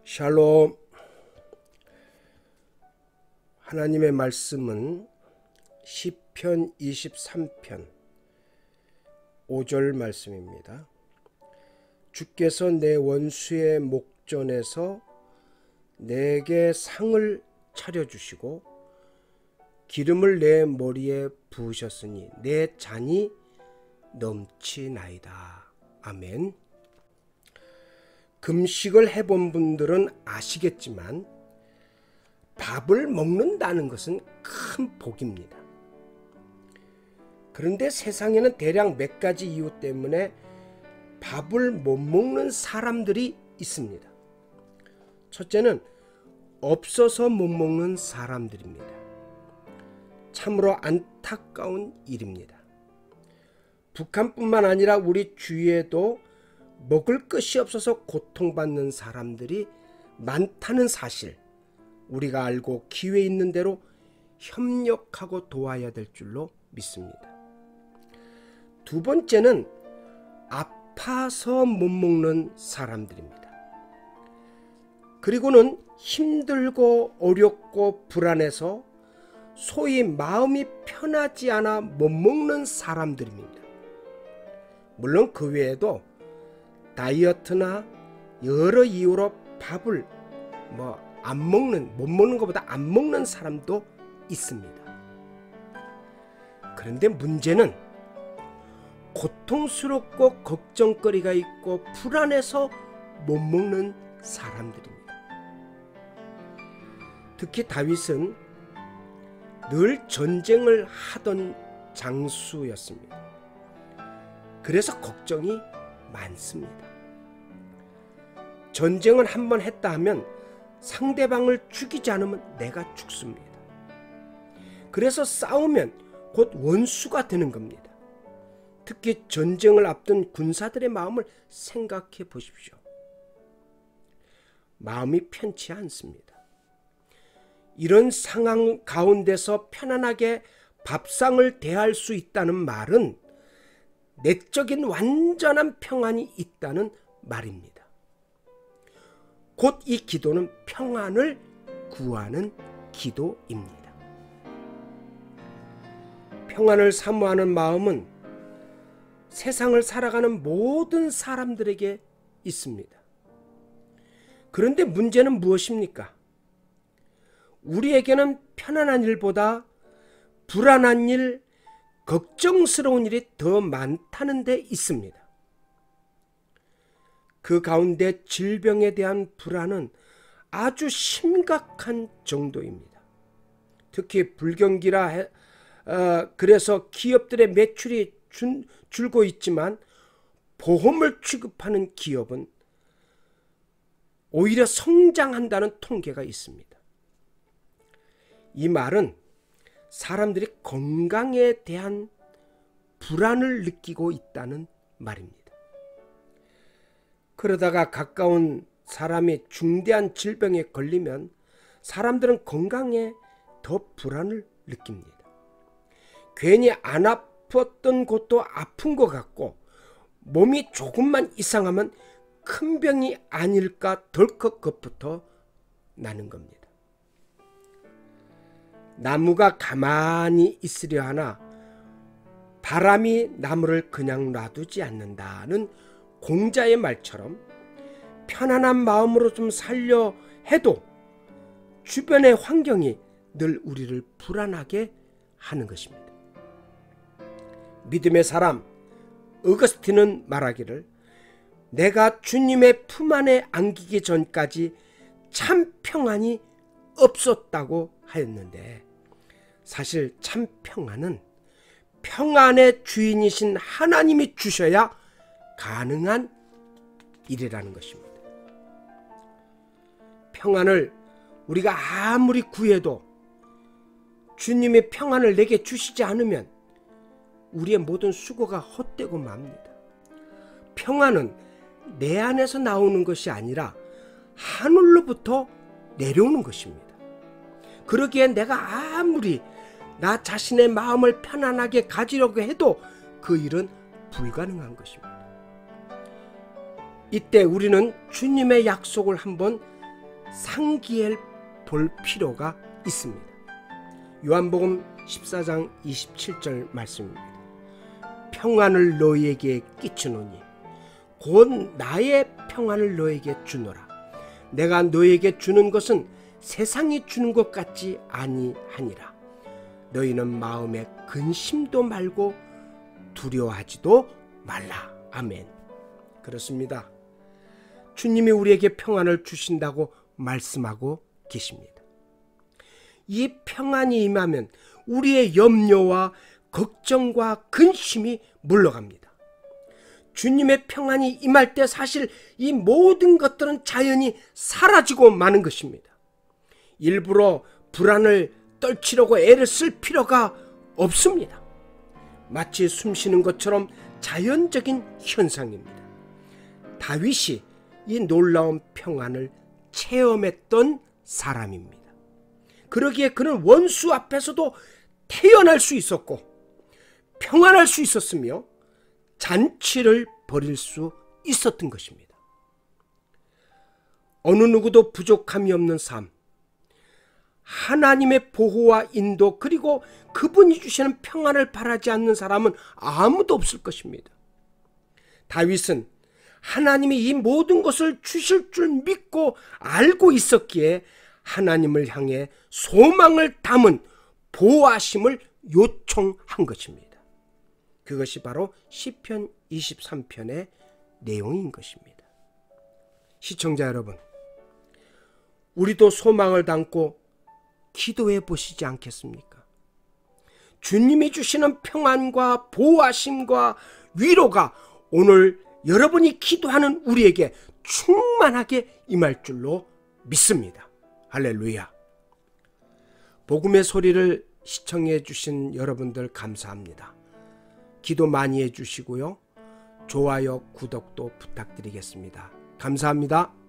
샬롬. 하나님의 말씀은 시편 23편 5절 말씀입니다. 주께서 내 원수의 목전에서 내게 상을 차려주시고 기름을 내 머리에 부으셨으니 내 잔이 넘치나이다. 아멘. 금식을 해본 분들은 아시겠지만 밥을 먹는다는 것은 큰 복입니다. 그런데 세상에는 대략 몇 가지 이유 때문에 밥을 못 먹는 사람들이 있습니다. 첫째는 없어서 못 먹는 사람들입니다. 참으로 안타까운 일입니다. 북한뿐만 아니라 우리 주위에도 먹을 것이 없어서 고통받는 사람들이 많다는 사실, 우리가 알고 기회 있는 대로 협력하고 도와야 될 줄로 믿습니다. 두 번째는 아파서 못 먹는 사람들입니다. 그리고는 힘들고 어렵고 불안해서 소위 마음이 편하지 않아 못 먹는 사람들입니다. 물론 그 외에도 다이어트나 여러 이유로 밥을 못 먹는 것보다 안 먹는 사람도 있습니다. 그런데 문제는 고통스럽고 걱정거리가 있고 불안해서 못 먹는 사람들입니다. 특히 다윗은 늘 전쟁을 하던 장수였습니다. 그래서 걱정이 많습니다. 전쟁을 한번 했다 하면 상대방을 죽이지 않으면 내가 죽습니다. 그래서 싸우면 곧 원수가 되는 겁니다. 특히 전쟁을 앞둔 군사들의 마음을 생각해 보십시오. 마음이 편치 않습니다. 이런 상황 가운데서 편안하게 밥상을 대할 수 있다는 말은 내적인 완전한 평안이 있다는 말입니다. 곧 이 기도는 평안을 구하는 기도입니다. 평안을 사모하는 마음은 세상을 살아가는 모든 사람들에게 있습니다. 그런데 문제는 무엇입니까? 우리에게는 편안한 일보다 불안한 일, 걱정스러운 일이 더 많다는 데 있습니다. 그 가운데 질병에 대한 불안은 아주 심각한 정도입니다. 특히 불경기라 그래서 기업들의 매출이 줄고 있지만 보험을 취급하는 기업은 오히려 성장한다는 통계가 있습니다. 이 말은 사람들이 건강에 대한 불안을 느끼고 있다는 말입니다. 그러다가 가까운 사람이 중대한 질병에 걸리면 사람들은 건강에 더 불안을 느낍니다. 괜히 안 아팠던 곳도 아픈 것 같고 몸이 조금만 이상하면 큰 병이 아닐까 덜컥 겁부터 나는 겁니다. 나무가 가만히 있으려 하나 바람이 나무를 그냥 놔두지 않는다는 공자의 말처럼 편안한 마음으로 좀 살려 해도 주변의 환경이 늘 우리를 불안하게 하는 것입니다. 믿음의 사람 어거스틴은 말하기를 내가 주님의 품 안에 안기기 전까지 참 평안이 없었다고 하였는데 사실 참 평안은 평안의 주인이신 하나님이 주셔야 가능한 일이라는 것입니다. 평안을 우리가 아무리 구해도 주님의 평안을 내게 주시지 않으면 우리의 모든 수고가 헛되고 맙니다. 평안은 내 안에서 나오는 것이 아니라 하늘로부터 내려오는 것입니다. 그러기에 내가 아무리 나 자신의 마음을 편안하게 가지려고 해도 그 일은 불가능한 것입니다. 이때 우리는 주님의 약속을 한번 상기해 볼 필요가 있습니다. 요한복음 14장 27절 말씀입니다. 평안을 너희에게 끼치노니 곧 나의 평안을 너희에게 주노라. 내가 너희에게 주는 것은 세상이 주는 것 같지 아니하니라. 너희는 마음에 근심도 말고 두려워하지도 말라. 아멘. 그렇습니다. 주님이 우리에게 평안을 주신다고 말씀하고 계십니다. 이 평안이 임하면 우리의 염려와 걱정과 근심이 물러갑니다. 주님의 평안이 임할 때 사실 이 모든 것들은 자연히 사라지고 마는 것입니다. 일부러 불안을 떨치려고 애를 쓸 필요가 없습니다. 마치 숨 쉬는 것처럼 자연적인 현상입니다. 다윗이 이 놀라운 평안을 체험했던 사람입니다. 그러기에 그는 원수 앞에서도 태어날 수 있었고 평안할 수 있었으며 잔치를 벌일 수 있었던 것입니다. 어느 누구도 부족함이 없는 삶, 하나님의 보호와 인도, 그리고 그분이 주시는 평안을 바라지 않는 사람은 아무도 없을 것입니다. 다윗은 하나님이 이 모든 것을 주실 줄 믿고 알고 있었기에 하나님을 향해 소망을 담은 보호하심을 요청한 것입니다. 그것이 바로 시편 23편의 내용인 것입니다. 시청자 여러분, 우리도 소망을 담고 기도해 보시지 않겠습니까? 주님이 주시는 평안과 보호하심과 위로가 오늘 여러분이 기도하는 우리에게 충만하게 임할 줄로 믿습니다. 할렐루야. 복음의 소리를 시청해 주신 여러분들 감사합니다. 기도 많이 해주시고요. 좋아요, 구독도 부탁드리겠습니다. 감사합니다.